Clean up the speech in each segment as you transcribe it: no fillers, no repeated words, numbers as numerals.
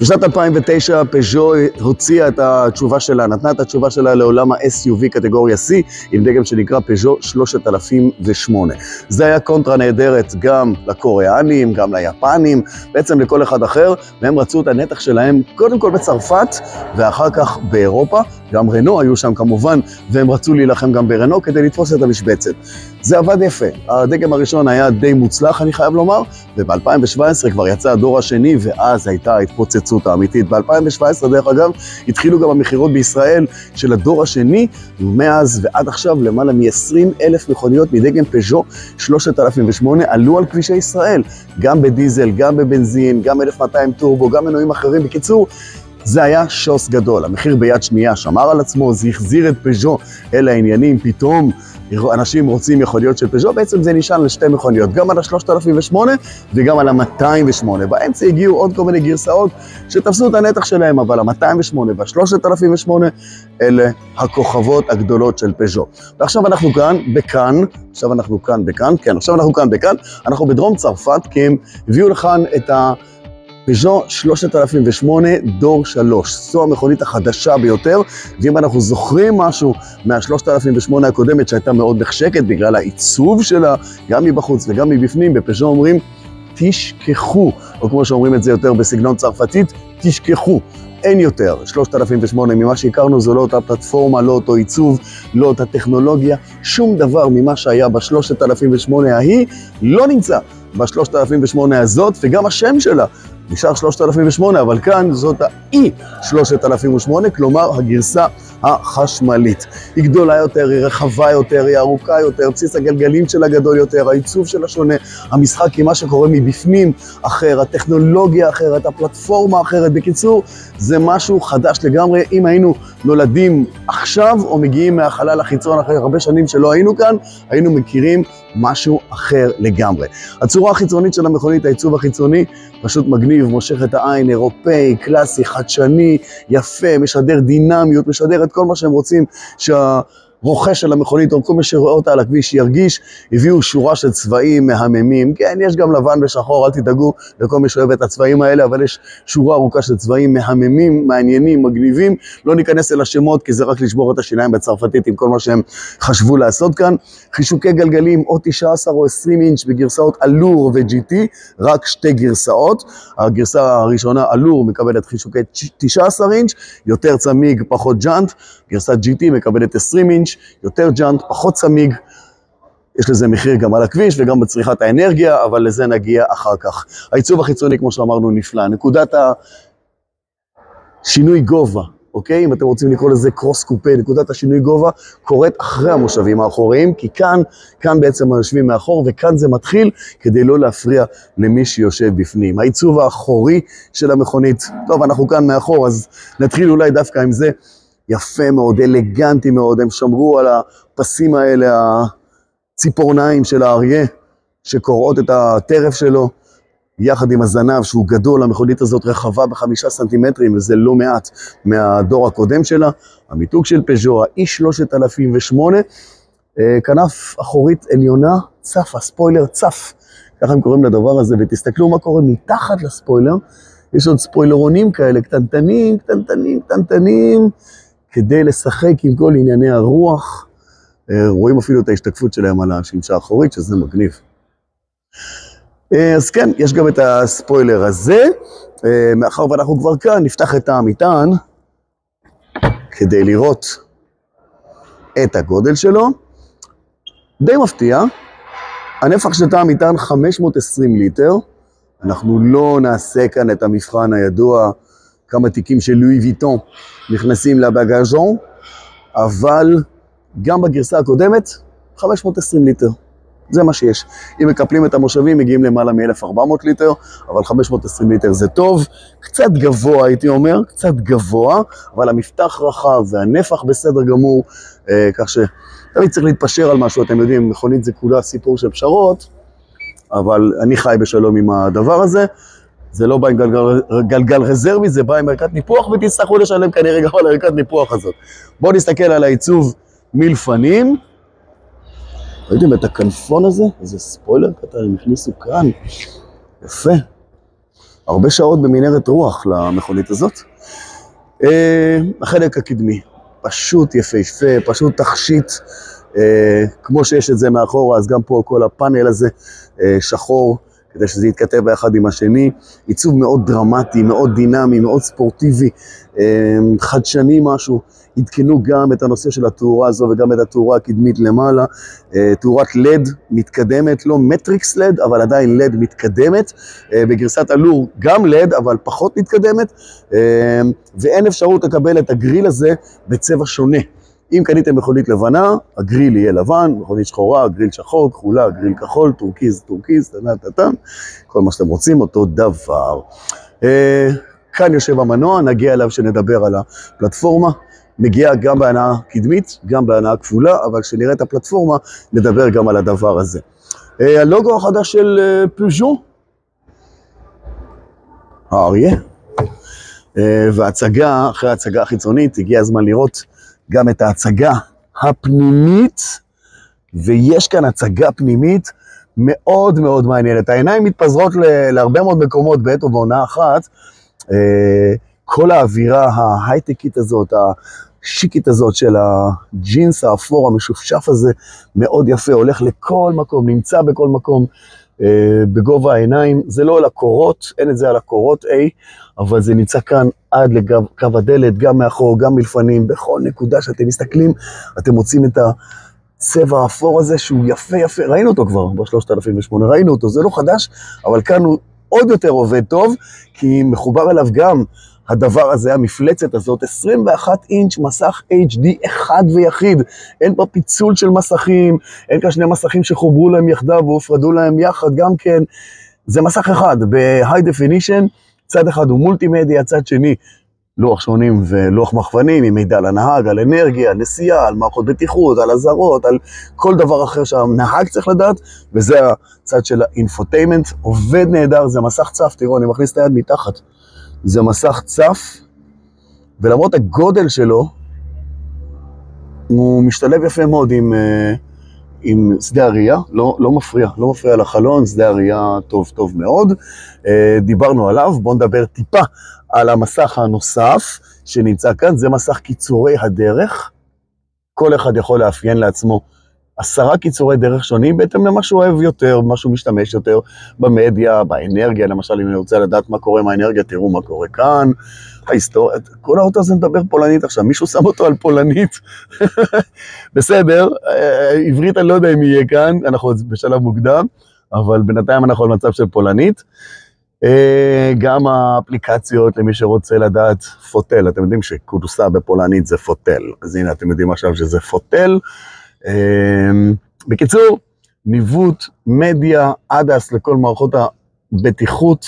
בשנת 2009 פז'ו הוציאה את התשובה שלה, נתנה את התשובה שלה לעולם ה-SUV קטגוריה C, עם דגם שנקרא פז'ו 3008. זה היה קונטרה נהדרת גם לקוריאנים, גם ליפנים, בעצם לכל אחד אחר, והם רצו את הנתח שלהם קודם כל בצרפת, ואחר כך באירופה, גם רנו היו שם כמובן, והם רצו להילחם גם ברנו כדי לתפוס את המשבצת. זה עבד יפה, הדגם הראשון היה די מוצלח אני חייב לומר, וב-2017 כבר יצא הדור השני, ואז הייתה ההתפוצצות האמיתית. ב-2017 דרך אגב, התחילו גם המחירות בישראל של הדור השני, ומאז ועד עכשיו למעלה מ-20,000 מכוניות מדגם פז'ו 3008 עלו על כבישי ישראל, גם בדיזל, גם בבנזין, גם 1200 טורבו, גם מנועים אחרים. בקיצור, זה היה שוס גדול, המחיר ביד שנייה שמר על עצמו, זה החזיר את פז'ו אל העניינים, פתאום אנשים רוצים מכוניות של פז'ו, בעצם זה נשען על שתי מכוניות, גם על ה-3008 וגם על ה-208, באמצע הגיעו עוד כל מיני גרסאות שתפסו את הנתח שלהם, אבל ה-208 וה-3008 אלה הכוכבות הגדולות של פז'ו. ועכשיו אנחנו כאן אנחנו בדרום צרפת, כי הם הביאו לכאן את פז'ו 3008 דור 3, זו המכונית החדשה ביותר, ואם אנחנו זוכרים משהו מה-3008 הקודמת שהייתה מאוד נחשקת בגלל העיצוב שלה, גם מבחוץ וגם מבפנים, בפז'ו אומרים תשכחו, או כמו שאומרים את זה יותר בסגנון צרפתית, תשכחו. אין יותר, 3008 ממה שהכרנו, זו לא אותה פלטפורמה, לא אותו עיצוב, לא אותה טכנולוגיה, שום דבר ממה שהיה ב-3008 ההיא לא נמצא ב-3008 הזאת, וגם השם שלה נשאר 3008, אבל כאן זאת ה-E3008, כלומר הגרסה החשמלית. היא גדולה יותר, היא רחבה יותר, היא ארוכה יותר, בסיס הגלגלים שלה גדול יותר, העיצוב שלה שונה, המשחק עם מה שקורה מבפנים אחר, הטכנולוגיה אחרת, הפלטפורמה אחרת. בקיצור, זה משהו חדש לגמרי. אם היינו נולדים עכשיו או מגיעים מהחלל החיצון אחרי הרבה שנים שלא היינו כאן, היינו מכירים משהו אחר לגמרי. הצורה החיצונית של המכונית, העיצוב החיצוני, פשוט מגניב, מושך את העין, אירופאי, קלאסי, חדשני, יפה, משדר דינמיות, משדר את כל מה שהם רוצים שהרוכש של המכונית או כל מי שרואה אותה על הכביש ירגיש. הביאו שורה של צבעים מהממים, כן, יש גם לבן ושחור, אל תדאגו לכל מי שאוהב את הצבעים האלה, אבל יש שורה ארוכה של צבעים מהממים, מעניינים, מגניבים. לא ניכנס אל השמות כי זה רק לשבור את השיניים בצרפתית עם כל מה שהם חשבו לעשות כאן. חישוקי גלגלים או 19 או 20 אינץ' בגרסאות אלור ו-GT, רק שתי גרסאות. הגרסה הראשונה אלור מקבלת חישוקי 19 אינץ', יותר צמיג, פחות ג'אנט. גרסת GT מקבלת 20 אינץ', יותר ג'אנט, פחות צמיג. יש לזה מחיר גם על הכביש וגם בצריכת האנרגיה, אבל לזה נגיע אחר כך. העיצוב החיצוני, כמו שאמרנו, נפלא. נקודת השינוי גובה, אוקיי? אם אתם רוצים לקרוא לזה קרוס קופה, נקודת השינוי גובה קורית אחרי המושבים האחוריים, כי כאן בעצם היושבים מאחור, וכאן זה מתחיל כדי לא להפריע למי שיושב בפנים. העיצוב האחורי של המכונית, טוב, אנחנו כאן מאחור, אז נתחיל אולי דווקא עם זה. יפה מאוד, אלגנטי מאוד, הם שמרו על הפסים האלה, הציפורניים של האריה, שקוראות את הטרף שלו, יחד עם הזנב שהוא גדול. המכונית הזאת רחבה ב5 סנטימטרים, וזה לא מעט מהדור הקודם שלה. המיתוג של פז'ו, ה-E3008, כנף אחורית עליונה צף, הספוילר צף, ככה הם קוראים לדבר הזה, ותסתכלו מה קורה מתחת לספוילר, יש עוד ספוילרונים כאלה, קטנטנים, כדי לשחק עם כל ענייני הרוח. רואים אפילו את ההשתקפות שלהם על השמשה האחורית, שזה מגניב. אז כן, יש גם את הספוילר הזה. מאחר ואנחנו כבר כאן, נפתח את המטען כדי לראות את הגודל שלו. די מפתיע. הנפח של תא המטען 520 ליטר. אנחנו לא נעשה כאן את המבחן הידוע, כמה תיקים של לואי ויטון נכנסים לבגאז'ון, אבל גם בגרסה הקודמת 520 ליטר, זה מה שיש. אם מקפלים את המושבים מגיעים למעלה מ-1400 ליטר, אבל 520 ליטר זה טוב, קצת גבוה הייתי אומר, קצת גבוה, אבל המפתח רחב והנפח בסדר גמור, כך שתמיד צריך להתפשר על משהו. אתם יודעים, מכונית זה כולה סיפור של פשרות, אבל אני חי בשלום עם הדבר הזה. זה לא בא עם גלגל רזרבי, זה בא עם ערכת ניפוח, ותצטרכו לשלם כנראה גם על ערכת ניפוח הזאת. בואו נסתכל על העיצוב מלפנים. ראיתם את הכנפון הזה? איזה ספוילר קטן, הם הכניסו כאן. יפה. הרבה שעות במנהרת רוח למכונית הזאת. החלק הקדמי, פשוט יפהפה, פשוט תכשיט, כמו שיש את זה מאחורה, אז גם פה כל הפאנל הזה שחור, כדי שזה יתכתב ביחד עם השני. עיצוב מאוד דרמטי, מאוד דינמי, מאוד ספורטיבי, חדשני משהו. עדכנו גם את הנושא של התאורה הזו וגם את התאורה הקדמית למעלה. תאורת LED מתקדמת, לא מטריקס LED, אבל עדיין LED מתקדמת. בגרסת אלור גם LED, אבל פחות מתקדמת. ואין אפשרות לקבל את הגריל הזה בצבע שונה. אם קניתם מכונית לבנה, הגריל יהיה לבן, מכונית שחורה, גריל שחור, כחולה, גריל כחול, טורקיז, טטן, כל מה שאתם רוצים, אותו דבר. כאן יושב המנוע, נגיע אליו שנדבר על הפלטפורמה, מגיע גם בהנעה קדמית, גם בהנעה כפולה, אבל כשנראה את הפלטפורמה, נדבר גם על הדבר הזה. הלוגו החדש של פז'ו, האריה, וההצגה, אחרי ההצגה החיצונית, הגיע הזמן לראות גם את ההצגה הפנימית, ויש כאן הצגה פנימית מאוד מאוד מעניינת. העיניים מתפזרות להרבה מאוד מקומות בעת ובעונה אחת. כל האווירה ההייטקית הזאת, השיקית הזאת של הג'ינס האפור המשופשף הזה, מאוד יפה, הולך לכל מקום, נמצא בכל מקום, בגובה העיניים. זה לא על הקורות, אין את זה על הקורות A, אבל זה נמצא כאן עד לקו הדלת, גם מאחור, גם מלפנים, בכל נקודה שאתם מסתכלים, אתם מוצאים את הצבע האפור הזה שהוא יפה יפה, ראינו אותו כבר ב-3008, ראינו אותו, זה לא חדש, אבל כאן הוא עוד יותר עובד טוב, כי מחובר אליו גם הדבר הזה, המפלצת הזאת, 21 אינץ' מסך HD אחד ויחיד, אין פה פיצול של מסכים, אין כאן שני מסכים שחוברו להם יחדיו והופרדו להם יחד, גם כן, זה מסך אחד, ב-High Definition, צד אחד הוא מולטימדיה, צד שני, לוח שונים ולוח מכוונים, עם מידע על הנהג, על אנרגיה, על נסיעה, על מערכות בטיחות, על עזרות, על כל דבר אחר שהנהג צריך לדעת, וזה הצד של האינפוטיימנט, עובד נהדר, זה מסך צף, תראו, אני מכניס את היד מתחת, זה מסך צף, ולמרות הגודל שלו, הוא משתלב יפה מאוד עם שדה הראייה, לא מפריע לחלון, שדה הראייה טוב מאוד. דיברנו עליו, בואו נדבר טיפה על המסך הנוסף שנמצא כאן, זה מסך קיצורי הדרך. כל אחד יכול לאפיין לעצמו 10 קיצורי דרך שונים, בהתאם למה שהוא אוהב יותר, מה שהוא משתמש יותר במדיה, באנרגיה, למשל אם אני רוצה לדעת מה קורה עם האנרגיה, תראו מה קורה כאן, ההיסטוריה, כל האוטו הזה מדבר פולנית עכשיו, מישהו שם אותו על פולנית, בסדר, עברית אני לא יודע אם יהיה כאן, אנחנו בשלב מוקדם, אבל בינתיים אנחנו על מצב של פולנית, גם האפליקציות למי שרוצה לדעת פוטל, אתם יודעים שקודוסה בפולנית זה פוטל, אז הנה אתם יודעים עכשיו שזה פוטל, בקיצור, ניווט, מדיה, ADAS לכל מערכות הבטיחות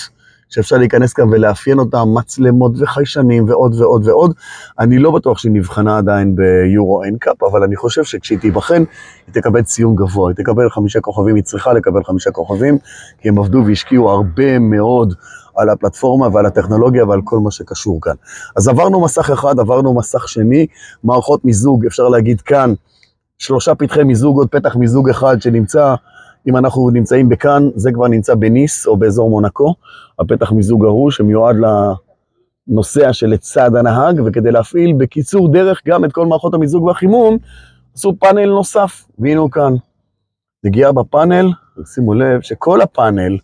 שאפשר להיכנס כאן ולאפיין אותם, מצלמות וחיישנים ועוד ועוד ועוד. אני לא בטוח שהיא נבחנה עדיין ביורו NCAP, אבל אני חושב שכשהיא תיבחן, היא תקבל ציון גבוה, היא תקבל 5 כוכבים, היא צריכה לקבל 5 כוכבים, כי הם עבדו והשקיעו הרבה מאוד על הפלטפורמה ועל הטכנולוגיה ועל כל מה שקשור כאן. אז עברנו מסך אחד, עברנו מסך שני, מערכות מיזוג, אפשר להגיד כאן, 3 פתחי מיזוג, עוד פתח מיזוג אחד שנמצא, אם אנחנו נמצאים בכאן, זה כבר נמצא בניס או באזור מונקו, הפתח מיזוג ההוא שמיועד לנוסע שלצד הנהג, וכדי להפעיל בקיצור דרך גם את כל מערכות המיזוג והחימום, עשו פאנל נוסף, והנה הוא כאן. נגיע בפאנל, שימו לב שכל הפאנל,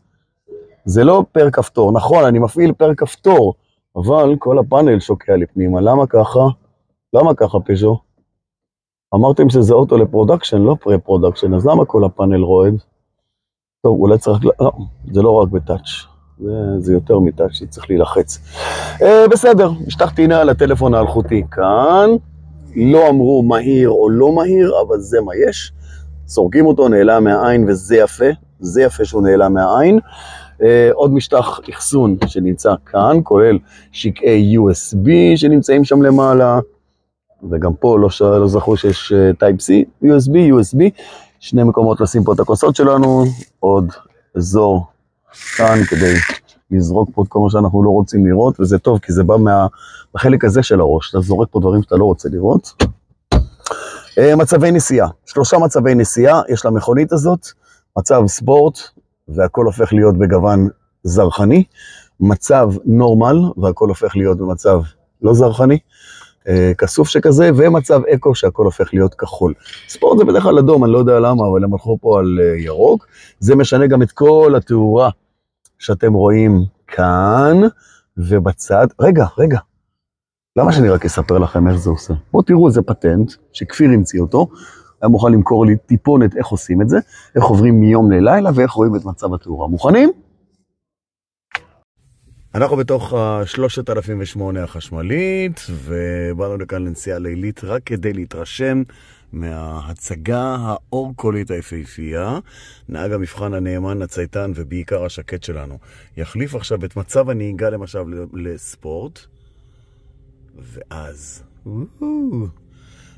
זה לא פר כפתור, נכון, אני מפעיל פר כפתור, אבל כל הפאנל שוקע לפנימה, למה ככה? למה ככה פז'ו? אמרתם שזה אוטו לפרודקשן, לא פרה-פרודקשן, אז למה כל הפאנל רועד? טוב, אולי צריך, לא, זה לא רק בטאץ', זה יותר מטאץ', צריך להילחץ. בסדר, משטח טעינה על הטלפון האלחוטי כאן, לא אמרו מהיר או לא מהיר, אבל זה מה יש. סורקים אותו, נעלם מהעין, וזה יפה, זה יפה שהוא נעלם מהעין. עוד משטח אחסון שנמצא כאן, כולל שקעי USB שנמצאים שם למעלה, וגם פה לא זכו שיש Type-C, USB, 2 מקומות לשים פה את הכוסות שלנו, עוד אזור כאן כדי לזרוק פה את כל מה שאנחנו לא רוצים לראות, וזה טוב כי זה בא בחלק הזה של הראש, אתה זורק פה דברים שאתה לא רוצה לראות. מצבי נסיעה, 3 מצבי נסיעה, יש למכונית הזאת, מצב ספורט, והכל הופך להיות בגוון זרחני, מצב נורמל, והכל הופך להיות במצב לא זרחני, כסוף שכזה, ומצב אקו שהכל הופך להיות כחול. ספורט זה בדרך כלל אדום, אני לא יודע למה, אבל הם הלכו פה על ירוק. זה משנה גם את כל התאורה שאתם רואים כאן, ובצד, רגע, למה שאני רק אספר לכם איך זה עושה? בואו תראו, זה פטנט שכפיר המציא אותו, היה מוכן למכור לי טיפונת איך עושים את זה, איך עוברים מיום ללילה ואיך רואים את מצב התאורה. מוכנים? אנחנו בתוך ה-3008 החשמלית, ובאנו לכאן לנסיעה לילית רק כדי להתרשם מההצגה האור-קולית היפהפייה. נהג המבחן הנאמן, הצייתן ובעיקר השקט שלנו יחליף עכשיו את מצב הנהיגה למשל לספורט, ואז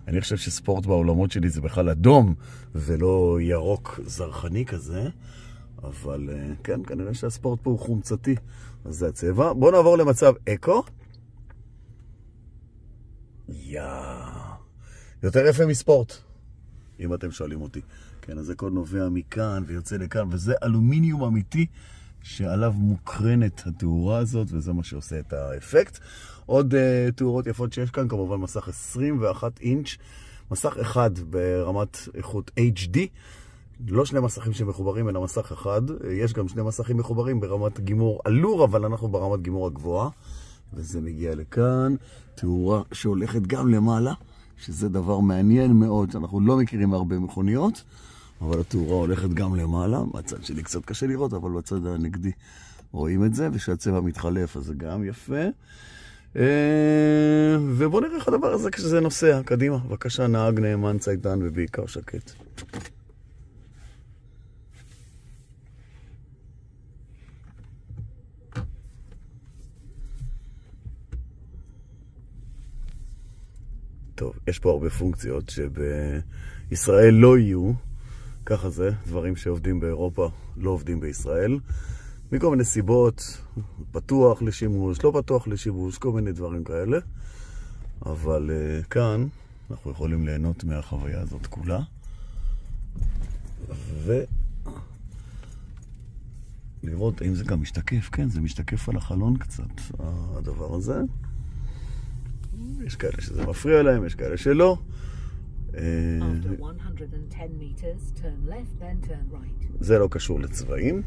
אני חושב שספורט בעולמות שלי זה בכלל אדום ולא ירוק זרחני כזה, אבל כן, כנראה שהספורט פה הוא חומצתי, אז זה הצבע. בואו נעבור למצב אקו. יותר יפה מספורט, אם אתם שואלים אותי. כן, אז הכל נובע מכאן ויוצא לכאן, וזה אלומיניום אמיתי שעליו מוקרנת התאורה הזאת, וזה מה שעושה את האפקט. עוד תאורות יפות שיש כאן, כמובן מסך 21 אינץ', מסך אחד ברמת איכות HD, לא שני מסכים שמחוברים אלא מסך אחד. יש גם שני מסכים מחוברים ברמת גימור אלור, אבל אנחנו ברמת גימור הגבוהה, וזה מגיע לכאן. תאורה שהולכת גם למעלה, שזה דבר מעניין מאוד, שאנחנו לא מכירים הרבה מכוניות, אבל התאורה הולכת גם למעלה. מהצד שלי קצת קשה לראות, אבל בצד הנגדי רואים את זה, ושהצבע מתחלף, אז זה גם יפה. ובואו נראה איך הדבר הזה כשזה נוסע. קדימה, בבקשה, נהג נאמן, צייתן ובעיקר שקט. טוב, יש פה הרבה פונקציות שבישראל לא יהיו, ככה זה, דברים שעובדים באירופה לא עובדים בישראל, מכל מיני סיבות, פתוח לשימוש, לא פתוח לשימוש, כל מיני דברים כאלה, אבל כאן אנחנו יכולים ליהנות מהחוויה הזאת כולה, ולראות האם זה גם משתקף. כן, זה משתקף על החלון קצת, הדבר הזה. יש כאלה שזה מפריע להם, יש כאלה שלא. זה לא קשור לצבעים,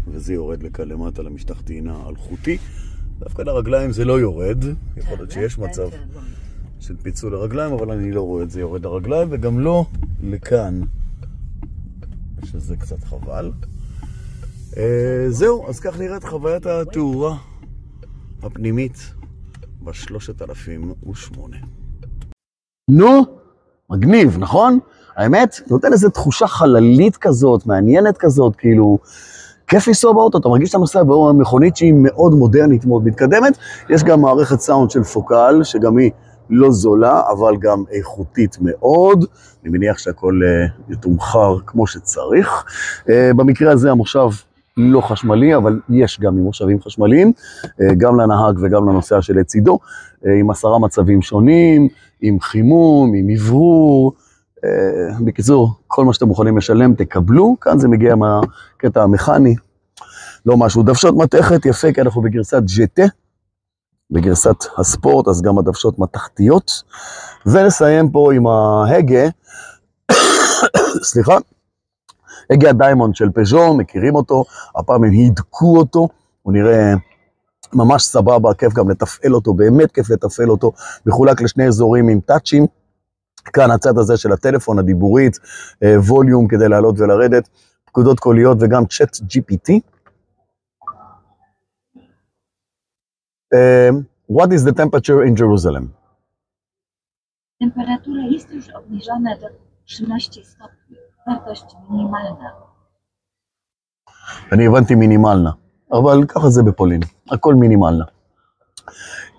וזה יורד לכאן למטה למשטח טעינה אלחוטי. דווקא לרגליים זה לא יורד, יכול להיות שיש מצב של פיצול לרגליים, אבל אני לא רואה את זה יורד לרגליים, וגם לא לכאן, שזה קצת חבל. זהו, אז כך נראית חוויית התאורה הפנימית ב-3008. נו, מגניב, נכון? האמת, נותן איזו תחושה חללית כזאת, מעניינת כזאת, כאילו, כיף לנסוע באוטו, אתה מרגיש שאתה נוסע במכונית שהיא מאוד מודרנית, מאוד מתקדמת. יש גם מערכת סאונד של פוקל, שגם היא לא זולה, אבל גם איכותית מאוד. אני מניח שהכל יתומחר כמו שצריך. במקרה הזה המושב לא חשמלי, אבל יש גם מושבים חשמליים, גם לנהג וגם לנוסע שלצידו, עם 10 מצבים שונים, עם חימום, עם עברור. בקיצור, כל מה שאתם מוכנים לשלם תקבלו. כאן זה מגיע מהקטע המכני, לא משהו. דוושות מתכת יפה, כי אנחנו בגרסת GT, בגרסת הספורט, אז גם הדוושות מתכתיות. ונסיים פה עם ההגה, סליחה, הגה הדיימונד של פז'ו, מכירים אותו, הפעם הם הידקו אותו, הוא נראה ממש סבבה, כיף גם לתפעל אותו, באמת כיף לתפעל אותו, מחולק לשני אזורים עם טאצ'ים, כאן הצד הזה של הטלפון, הדיבורית, ווליום כדי לעלות ולרדת, פקודות קוליות וגם צ'אט GPT. What is the temperature in Jerusalem? Temperatura jest już obniżona do 13 stopni, wartość minimalna. אני הבנתי מינימלנה, אבל ככה זה בפולין, הכל מינימלנה.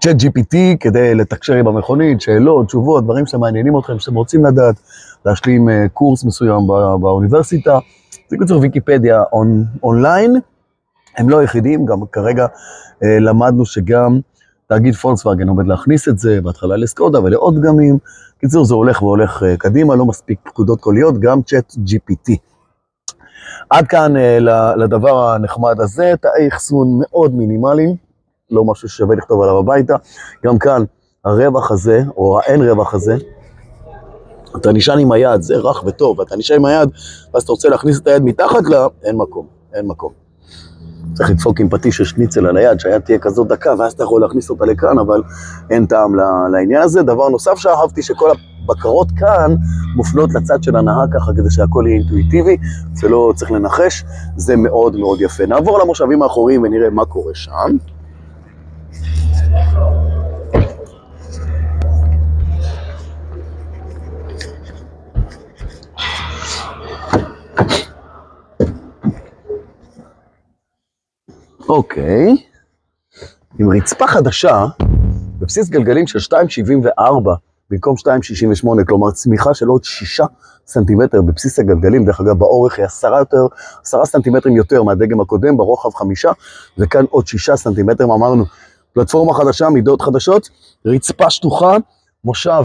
צ'אט GPT כדי לתקשר עם המכונית, שאלות, תשובות, דברים שמעניינים אתכם, שאתם רוצים לדעת, להשלים קורס מסוים באוניברסיטה. זה קצור ויקיפדיה אונליין, הם לא יחידים, גם כרגע למדנו שגם תאגיד פולקסווגן עומד להכניס את זה, בהתחלה לסקודה ולעוד דגמים. קיצור, זה הולך והולך קדימה, לא מספיק פקודות קוליות, גם צ'אט GPT. עד כאן לדבר הנחמד הזה, תאי אחסון מאוד מינימליים, לא משהו ששווה לכתוב עליו הביתה. גם כאן הרווח הזה, או האין רווח הזה, אתה נשען עם היד, זה רך וטוב, אתה נשען עם היד, ואז אתה רוצה להכניס את היד מתחת לה, אין מקום, אין מקום. צריך לדפוק עם פטיש של שניצל על היד, שהיד תהיה כזאת דקה, ואז אתה יכול להכניס אותה לכאן, אבל אין טעם לעניין הזה. דבר נוסף שאהבתי, שכל הבקרות כאן מופנות לצד של הנהג ככה, כדי שהכל יהיה אינטואיטיבי, ולא צריך לנחש, זה מאוד מאוד יפה. נעבור למושבים האחוריים ונראה מה קורה שם. אוקיי, עם רצפה חדשה, בבסיס גלגלים של 2.74 במקום 2.68, כלומר צמיחה של עוד 6 סנטימטר בבסיס הגלגלים, דרך אגב באורך היא 10 סנטימטרים יותר מהדגם הקודם, ברוחב 5, וכאן עוד 6 סנטימטרים, אמרנו, פלטפורמה חדשה, מידות חדשות, רצפה שטוחה, מושב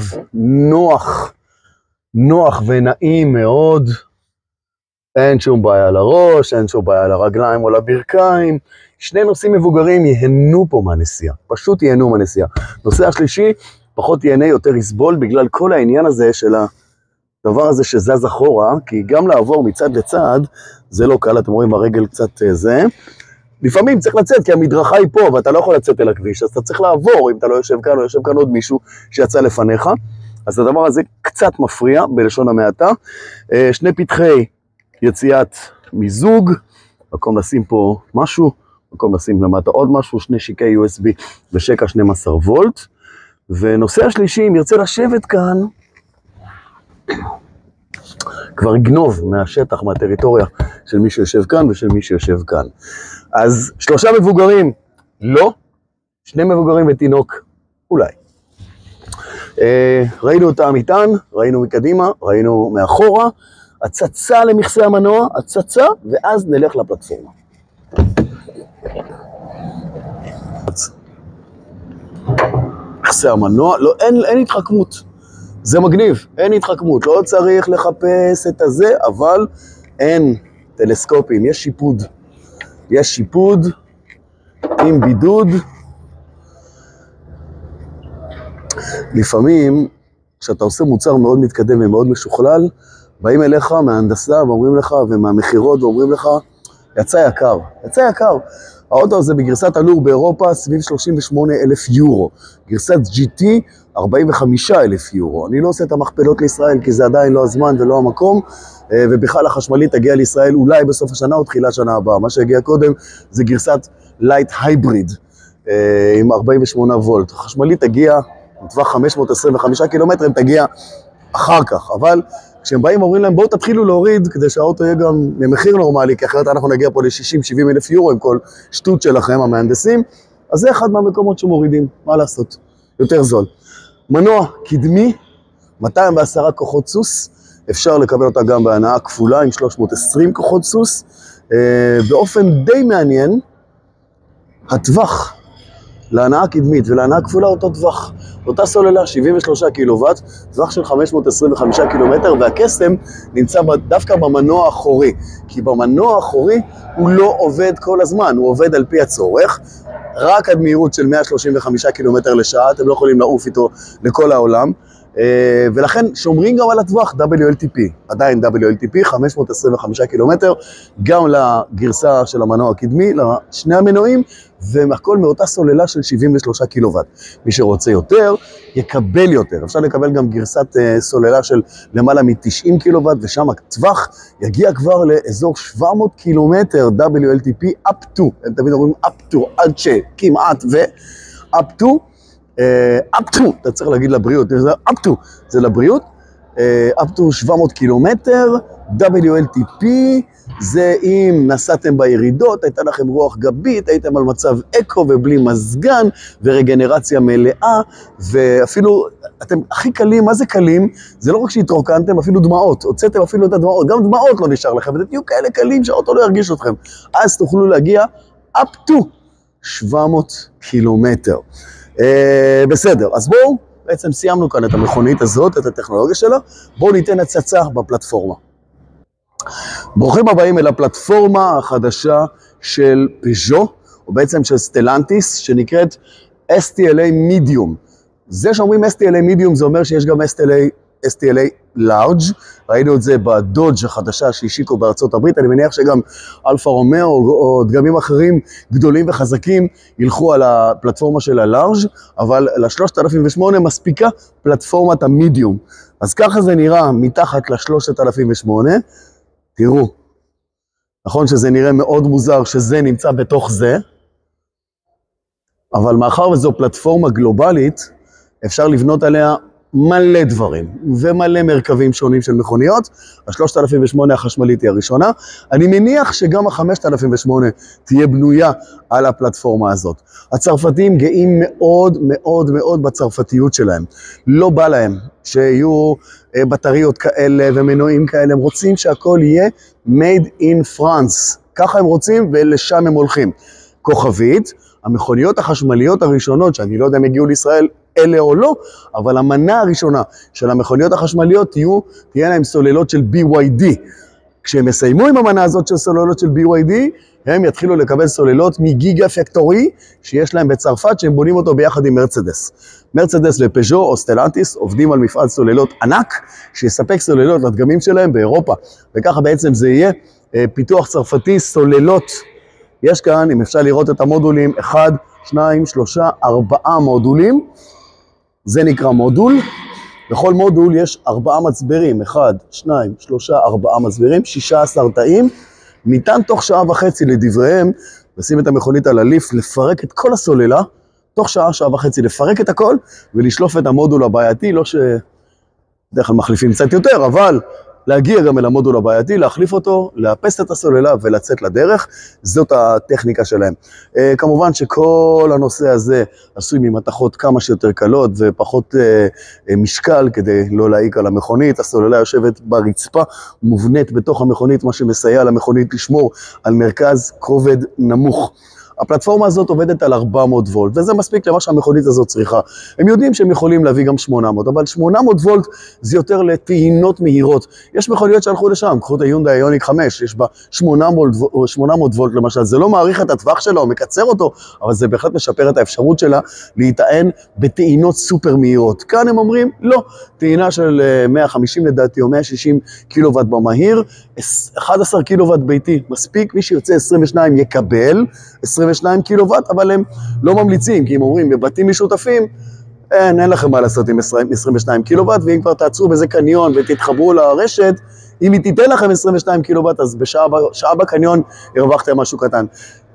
נוח ונעים מאוד, אין שום בעיה לראש, אין שום בעיה לרגליים או לברכיים. שני נוסעים מבוגרים ייהנו פה מהנסיעה, פשוט ייהנו מהנסיעה. נוסע השלישי פחות ייהנה, יותר יסבול, בגלל כל העניין הזה של הדבר הזה שזז אחורה, כי גם לעבור מצד לצד, זה לא קל, אתם רואים הרגל קצת זה. לפעמים צריך לצאת, כי המדרכה היא פה, ואתה לא יכול לצאת אל הכביש, אז אתה צריך לעבור, אם אתה לא יושב כאן, או יושב כאן עוד מישהו שיצא לפניך. אז הדבר הזה קצת מפריע, בלשון המעטה. שני פתחי יציאת מיזוג, מקום לשים פה משהו, מקום לשים למטה עוד משהו, שני שיקי USB ושקע 12 וולט, ונושא השלישי, אם ירצה לשבת כאן, כבר יגנוב מהשטח, מהטריטוריה של מי שיושב כאן ושל מי שיושב כאן. אז 3 מבוגרים, לא, 2 מבוגרים ותינוק, אולי. ראינו את המטען, ראינו מקדימה, ראינו מאחורה, הצצה למכסה המנוע, הצצה, ואז נלך לפלטפורמה. מכסה המנוע, לא, אין התחכמות. זה מגניב, אין התחכמות. לא צריך לחפש את הזה, אבל אין טלסקופים, יש שיפוד. יש שיפוד עם בידוד. לפעמים, כשאתה עושה מוצר מאוד מתקדם ומאוד משוכלל, באים אליך מההנדסה ואומרים לך, ומהמחירות ואומרים לך, יצא יקר, יצא יקר. האוטו הזה בגרסת אלור באירופה סביב 38,000 יורו. גרסת GT 45,000 יורו. אני לא עושה את המכפלות לישראל כי זה עדיין לא הזמן ולא המקום, ובכלל החשמלית תגיע לישראל אולי בסוף השנה או תחילת שנה הבאה. מה שהגיע קודם זה גרסת לייט הייבריד עם 48 וולט. החשמלית תגיע בטווח 525 קילומטרים, תגיע אחר כך, אבל כשהם באים ואומרים להם בואו תתחילו להוריד כדי שהאוטו יהיה גם למחיר נורמלי, כי אחרת אנחנו נגיע פה ל-60-70 אלף יורו עם כל שטות שלכם המהנדסים, אז זה אחד מהמקומות שמורידים, מה לעשות, יותר זול. מנוע קדמי, 210 כוחות סוס, אפשר לקבל אותה גם בהנעה כפולה עם 320 כוחות סוס, באופן די מעניין, הטווח להנעה קדמית ולהנעה כפולה אותו טווח, אותה סוללה 73 קילוואט, טווח של 525 קילומטר, והקסם נמצא דווקא במנוע האחורי, כי במנוע האחורי הוא לא עובד כל הזמן, הוא עובד על פי הצורך, רק עד מהירות של 135 קילומטר לשעה, אתם לא יכולים לעוף איתו לכל העולם, ולכן שומרים גם על הטווח WLTP, עדיין WLTP 525 קילומטר, גם לגרסה של המנוע הקדמי, לשני המנועים, והכל מאותה סוללה של 73 קילוואט. מי שרוצה יותר, יקבל יותר. אפשר לקבל גם גרסת סוללה של למעלה מ-90 קילוואט, ושם הטווח יגיע כבר לאזור 700 קילומטר WLTP up to, הם תמיד אומרים up to, עד שכמעט up to, up to, אתה צריך להגיד לבריאות, up to, זה לבריאות, up to 700 קילומטר, WLTP, זה אם נסעתם בירידות, הייתה לכם רוח גבית, הייתם על מצב אקו ובלי מזגן, ורגנרציה מלאה, ואפילו, אתם הכי קלים, מה זה קלים? זה לא רק שהתרוקנתם, אפילו דמעות, הוצאתם אפילו את הדמעות, גם דמעות לא נשאר לכם, ותהיו כאלה קלים שהאוטו לא ירגיש אתכם, אז תוכלו להגיע up to 700 קילומטר. בסדר, אז בואו, בעצם סיימנו כאן את המכונית הזאת, את הטכנולוגיה שלה, בואו ניתן הצצה בפלטפורמה. ברוכים הבאים אל הפלטפורמה החדשה של פז'ו, או בעצם של סטלנטיס, שנקראת STLA Medium. זה שאומרים STLA Medium זה אומר שיש גם STLA Large, ראינו את זה בדודג' החדשה שהשיקו בארצות הברית, אני מניח שגם אלפה רומאו או דגמים אחרים גדולים וחזקים ילכו על הפלטפורמה של הלארג', אבל ל-3008 מספיקה פלטפורמת המדיום. אז ככה זה נראה מתחת ל-3008, תראו, נכון שזה נראה מאוד מוזר שזה נמצא בתוך זה, אבל מאחר וזו פלטפורמה גלובלית, אפשר לבנות עליה מלא דברים ומלא מרכבים שונים של מכוניות. ה-3008 החשמלית היא הראשונה. אני מניח שגם ה-5008 תהיה בנויה על הפלטפורמה הזאת. הצרפתים גאים מאוד מאוד מאוד בצרפתיות שלהם. לא בא להם שיהיו בטריות כאלה ומנועים כאלה. הם רוצים שהכל יהיה made in France. ככה הם רוצים ולשם הם הולכים. כוכבית, המכוניות החשמליות הראשונות, שאני לא יודע אם הגיעו לישראל, אלה או לא, אבל המנה הראשונה של המכוניות החשמליות תהיה להם סוללות של BYD. כשהם יסיימו עם המנה הזאת של סוללות של BYD, הם יתחילו לקבל סוללות מגיגה פקטורי, שיש להם בצרפת, שהם בונים אותו ביחד עם מרצדס. מרצדס ופז'ו או סטלנטיס עובדים על מפעל סוללות ענק, שיספק סוללות לדגמים שלהם באירופה. וככה בעצם זה יהיה פיתוח צרפתי, סוללות. יש כאן, אם אפשר לראות את המודולים, 1, 2, 3, 4 מודולים. זה נקרא מודול. בכל מודול יש 4 מצברים, 1, 2, 3, 4 מצברים, 16 תאים. ניתן תוך שעה וחצי לדבריהם, לשים את המכונית על הליפט, לפרק את כל הסוללה, תוך שעה, שעה וחצי לפרק את הכל, ולשלוף את המודול הבעייתי, לא שדרך כלל מחליפים קצת יותר, אבל להגיע גם אל המודול הבעייתי, להחליף אותו, לאפס את הסוללה ולצאת לדרך, זאת הטכניקה שלהם. כמובן שכל הנושא הזה עשוי ממתכות כמה שיותר קלות ופחות משקל כדי לא להעיק על המכונית. הסוללה יושבת ברצפה, מובנית בתוך המכונית, מה שמסייע למכונית לשמור על מרכז כובד נמוך. הפלטפורמה הזאת עובדת על 400 וולט, וזה מספיק למה שהמכונית הזאת צריכה. הם יודעים שהם יכולים להביא גם 800, אבל 800 וולט זה יותר לטעינות מהירות. יש מכוניות שהלכו לשם, קחו את היונדאי איוניק 5, יש בה 800 וולט למשל. זה לא מעריך את הטווח שלה או מקצר אותו, אבל זה בהחלט משפר את האפשרות שלה להיטען בטעינות סופר מהירות. כאן הם אומרים, לא, טעינה של 150 לדעתי או 160 קילוואט במהיר, 11 קילוואט ביתי, מספיק, מי שיוצא 22 יקבל 22 קילוואט, אבל הם לא ממליצים, כי הם אומרים, בבתים משותפים, אין לכם מה לעשות עם 22 קילוואט, ואם כבר תעצרו בזה קניון ותתחברו לרשת, אם היא תיתן לכם 22 קילוואט, אז בשעה בקניון הרווחתם משהו קטן.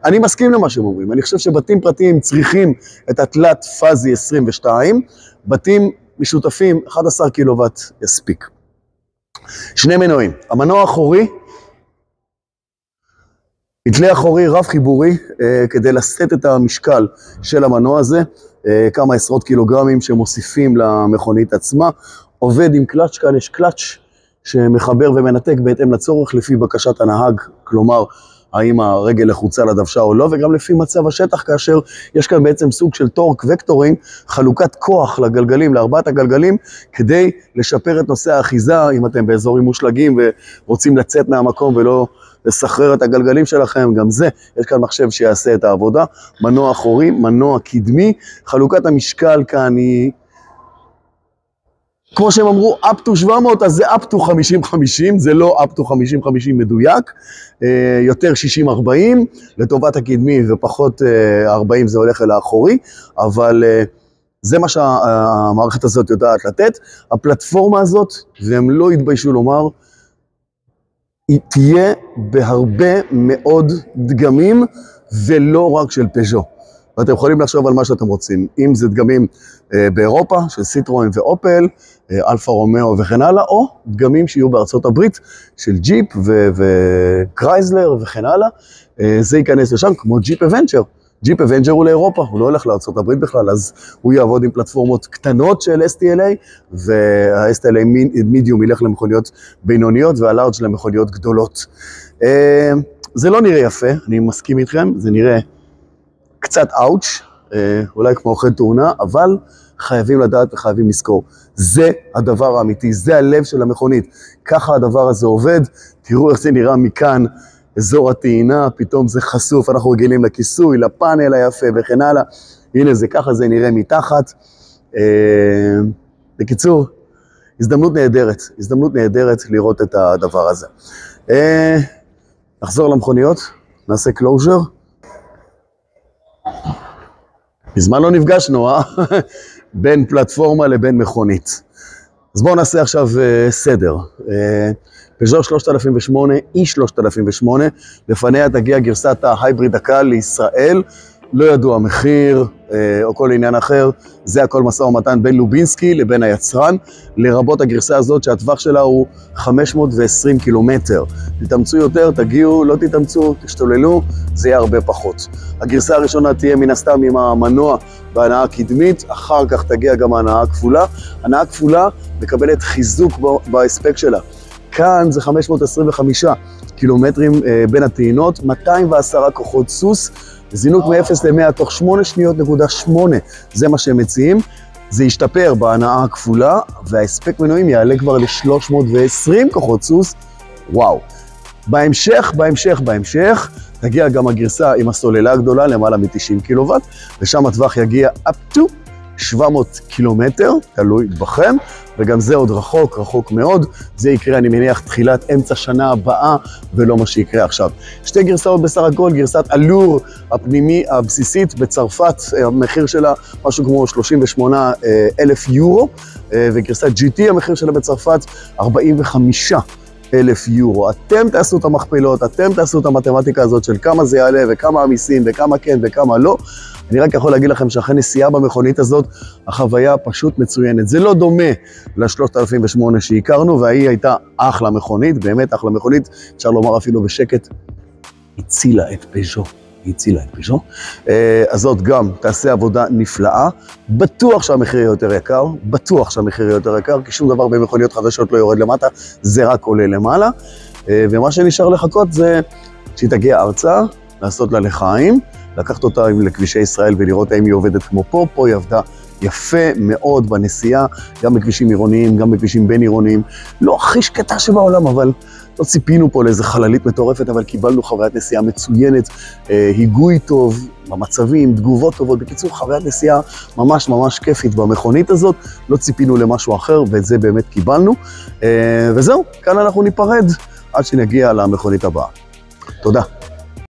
אני מסכים למה שהם אומרים, אני חושב שבתים פרטיים צריכים את התלת פאזי 22, בתים משותפים 11 קילוואט יספיק. שני מנועים, המנוע האחורי, מתלה אחורי רב חיבורי, כדי לשאת את המשקל של המנוע הזה, כמה עשרות קילוגרמים שמוסיפים למכונית עצמה, עובד עם קלאץ', כאן יש קלאץ' שמחבר ומנתק בהתאם לצורך לפי בקשת הנהג, כלומר, האם הרגל לחוצה לדוושה או לא, וגם לפי מצב השטח, כאשר יש כאן בעצם סוג של טורק וקטורים, חלוקת כוח לגלגלים, לארבעת הגלגלים, כדי לשפר את נושא האחיזה, אם אתם באזורים מושלגים ורוצים לצאת מהמקום ולא לסחרר את הגלגלים שלכם, גם זה, יש כאן מחשב שיעשה את העבודה, מנוע אחורי, מנוע קדמי, חלוקת המשקל כאן היא, כמו שהם אמרו, up to 700, אז זה up to 50-50, זה לא up to 50-50 מדויק, יותר 60-40, לטובת הקדמי ופחות 40 זה הולך אל האחורי, אבל זה מה שהמערכת הזאת יודעת לתת. הפלטפורמה הזאת, והם לא התביישו לומר, היא תהיה בהרבה מאוד דגמים, ולא רק של פז'ו. ואתם יכולים לחשוב על מה שאתם רוצים, אם זה דגמים באירופה, של סיטרואן ואופל, אלפה רומאו וכן הלאה, או דגמים שיהיו בארצות הברית, של ג'יפ וקרייזלר וכן הלאה, זה ייכנס לשם כמו ג'יפ אבנצ'ר. ג'יפ אבנצ'ר הוא לאירופה, הוא לא הולך לארצות הברית בכלל, אז הוא יעבוד עם פלטפורמות קטנות של STLA, וה-STLA מידיום ילך למכוניות בינוניות, והלארג' למכוניות גדולות. זה לא נראה יפה, אני מסכים איתכם, זה נראה קצת אאוץ', אולי כמו אוכל תאונה, אבל חייבים לדעת וחייבים לזכור. זה הדבר האמיתי, זה הלב של המכונית. ככה הדבר הזה עובד, תראו איך זה נראה מכאן, אזור הטעינה, פתאום זה חשוף, אנחנו רגילים לכיסוי, לפאנל היפה וכן הלאה. הנה זה, ככה זה נראה מתחת. בקיצור, הזדמנות נהדרת לראות את הדבר הזה. נחזור למכוניות, נעשה קלוז'ר. בזמן לא נפגשנו, בין פלטפורמה לבין מכונית. אז בואו נעשה עכשיו סדר. פז'ו 3008, E3008, לפניה תגיע גרסת ההייבריד הקל לישראל, לא ידוע המחיר או כל עניין אחר, זה הכל משא ומתן בין לובינסקי לבין היצרן, לרבות הגרסה הזאת שהטווח שלה הוא 520 קילומטר. תתאמצו יותר, תגיעו, לא תתאמצו, תשתוללו, זה יהיה הרבה פחות. הגרסה הראשונה תהיה מן הסתם עם המנוע בהנעה הקדמית, אחר כך תגיע גם ההנעה הכפולה. הנעה הכפולה מקבלת חיזוק בהספק שלה. כאן זה 525 קילומטרים בין הטעינות, 210 כוחות סוס, זינוק מ-0 ל-100 תוך 8 שניות נקודה 8, זה מה שהם מציעים. זה ישתפר בהנעה הכפולה, וההספק מנועים יעלה כבר ל-320 כוחות סוס. וואו. בהמשך, תגיע גם הגרסה עם הסוללה הגדולה, למעלה מ-90 קילוואט, ושם הטווח יגיע up to 700 קילומטר, תלוי בכם, וגם זה עוד רחוק מאוד. זה יקרה, אני מניח, תחילת אמצע שנה הבאה, ולא מה שיקרה עכשיו. שתי גרסאות בסך הכל, גרסת אלור הפנימי הבסיסית בצרפת, המחיר שלה משהו כמו 38,000 יורו, וגרסת GT המחיר שלה בצרפת 45,000 יורו. אתם תעשו את המכפלות, אתם תעשו את המתמטיקה הזאת של כמה זה יעלה וכמה המיסים וכמה כן וכמה לא. אני רק יכול להגיד לכם שאחרי נסיעה במכונית הזאת, החוויה פשוט מצוינת. זה לא דומה ל-3008 שהכרנו, והיא הייתה אחלה מכונית, באמת אחלה מכונית, אפשר לומר אפילו בשקט, הצילה את פז'ו. אז זאת גם תעשה עבודה נפלאה. בטוח שהמחיר יהיה יותר יקר, כי שום דבר במכוניות חדשות לא יורד למטה, זה רק עולה למעלה. ומה שנשאר לחכות זה שהיא תגיע ארצה, לעשות לה לחיים, לקחת אותה לכבישי ישראל ולראות האם היא עובדת כמו פה היא עבדה יפה מאוד בנסיעה, גם בכבישים עירוניים, גם בכבישים בין עירוניים, לא הכי שקטה שבעולם, אבל לא ציפינו פה לאיזה חללית מטורפת, אבל קיבלנו חוויית נסיעה מצוינת, היגוי טוב, במצבים, תגובות טובות, בקיצור חוויית נסיעה ממש כיפית במכונית הזאת, לא ציפינו למשהו אחר, ואת זה באמת קיבלנו, וזהו, כאן אנחנו ניפרד עד שנגיע למכונית הבאה. תודה.